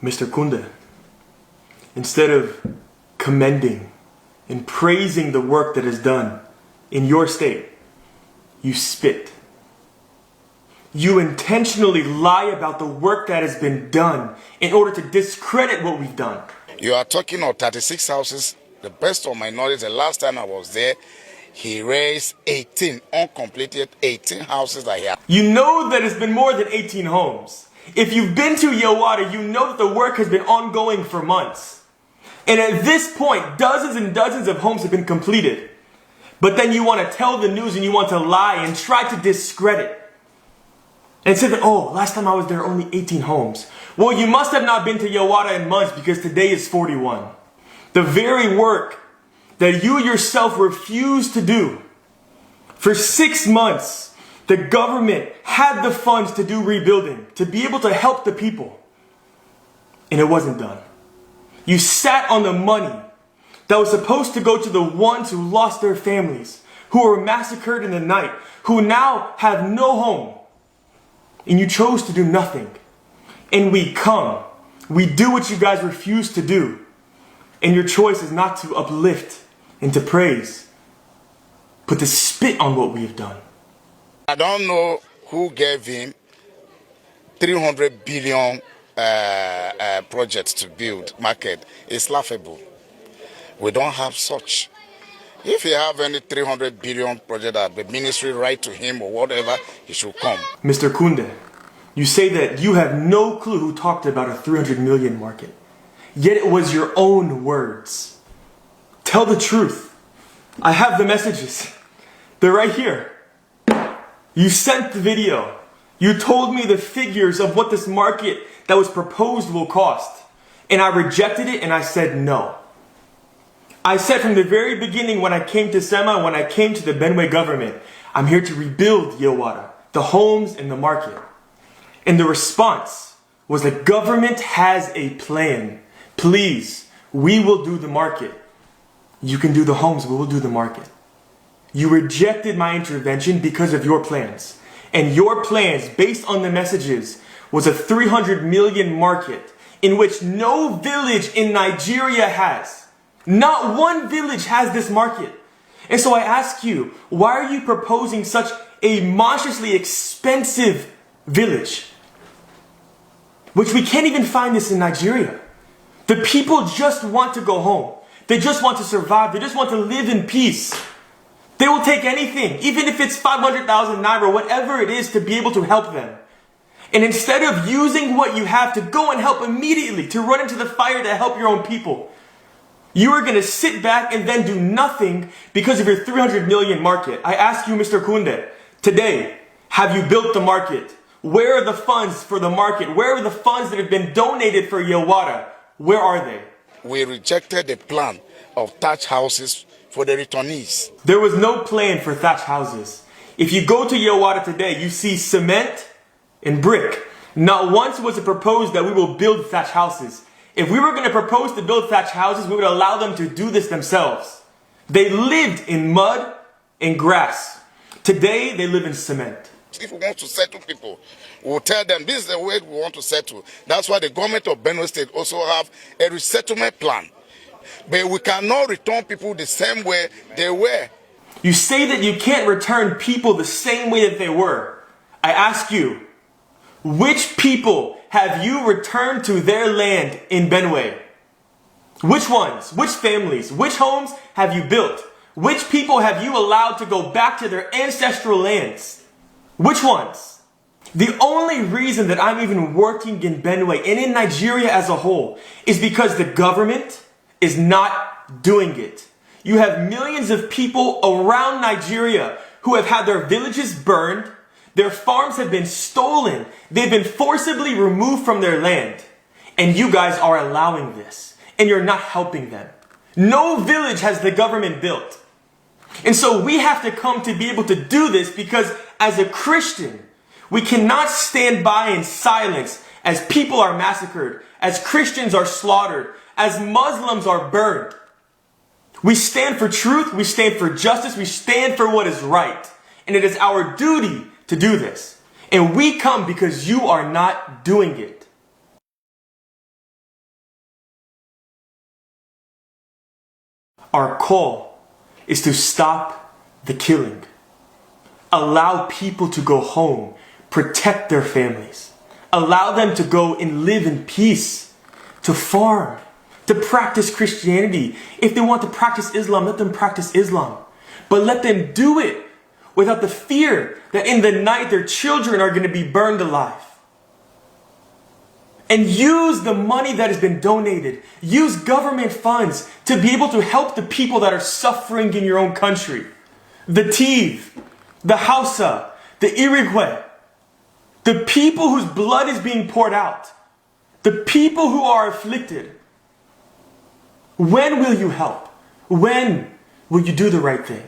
Mr. Kunde, instead of commending and praising the work that is done in your state, you spit. You intentionally lie about the work that has been done in order to discredit what we've done. You are talking of 36 houses. The best of my knowledge, the last time I was there, he raised 18, uncompleted 18 houses that he had. You know that it's been more than 18 homes. If you've been to Yewata, you know that the work has been ongoing for months. And at this point, dozens and dozens of homes have been completed. But then you want to tell the news and you want to lie and try to discredit. And say that, oh, last time I was there, only 18 homes. Well, you must have not been to Yewata in months because today is 41. The very work that you yourself refused to do. For 6 months, the government had the funds to do rebuilding, to be able to help the people. And it wasn't done. You sat on the money that was supposed to go to the ones who lost their families, who were massacred in the night, who now have no home. And you chose to do nothing. And we do what you guys refuse to do. And your choice is not to uplift and to praise, but to spit on what we have done. I don't know who gave him 300 billion projects to build market. It's laughable. We don't have such. If you have any 300 billion project that the ministry write to him or whatever, he should come. Mr. Kunde, you say that you have no clue who talked about a 300 million market. Yet it was your own words. Tell the truth. I have the messages. They're right here. You sent the video. You told me the figures of what this market that was proposed will cost. And I rejected it and I said no. I said from the very beginning when I came to SEMA, when I came to the Benue government, I'm here to rebuild Yewata, the homes and the market. And the response was the government has a plan. Please, we will do the market. You can do the homes, we will do the market. You rejected my intervention because of your plans. And your plans, based on the messages, was a 300 million market in which no village in Nigeria has. Not one village has this market. And so I ask you, why are you proposing such a monstrously expensive village? Which we can't even find this in Nigeria. The people just want to go home. They just want to survive. They just want to live in peace. They will take anything, even if it's 500,000 naira, whatever it is, to be able to help them. And instead of using what you have to go and help immediately, to run into the fire to help your own people, you are going to sit back and then do nothing because of your 300 million market. I ask you, Mr. Kunde, today, have you built the market? Where are the funds for the market? Where are the funds that have been donated for Yewata? Where are they? We rejected the plan of thatch houses for the returnees. There was no plan for thatch houses. If you go to Yewata today, you see cement and brick. Not once was it proposed that we will build thatch houses. If we were going to propose to build thatch houses, we would allow them to do this themselves. They lived in mud and grass. Today, they live in cement. If we want to settle people, we'll tell them this is the way we want to settle. That's why the government of Benue State also have a resettlement plan. But we cannot return people the same way they were. You say that you can't return people the same way that they were. I ask you, which people have you returned to their land in Benue? Which ones? Which families? Which homes have you built? Which people have you allowed to go back to their ancestral lands? Which ones? The only reason that I'm even working in Benue and in Nigeria as a whole is because the government is not doing it. You have millions of people around Nigeria who have had their villages burned, their farms have been stolen, they've been forcibly removed from their land. And you guys are allowing this, and you're not helping them. No village has the government built. And so we have to come to be able to do this because as a Christian, we cannot stand by in silence as people are massacred, as Christians are slaughtered, as Muslims are burned. We stand for truth, we stand for justice, we stand for what is right. And it is our duty to do this. And we come because you are not doing it. Our call is to stop the killing. Allow people to go home, protect their families. Allow them to go and live in peace, to farm, to practice Christianity. If they want to practice Islam, let them practice Islam. But let them do it without the fear that in the night their children are going to be burned alive. And use the money that has been donated. Use government funds to be able to help the people that are suffering in your own country. The Tiv, the Hausa, the Irigwe, the people whose blood is being poured out, the people who are afflicted. When will you help? When will you do the right thing?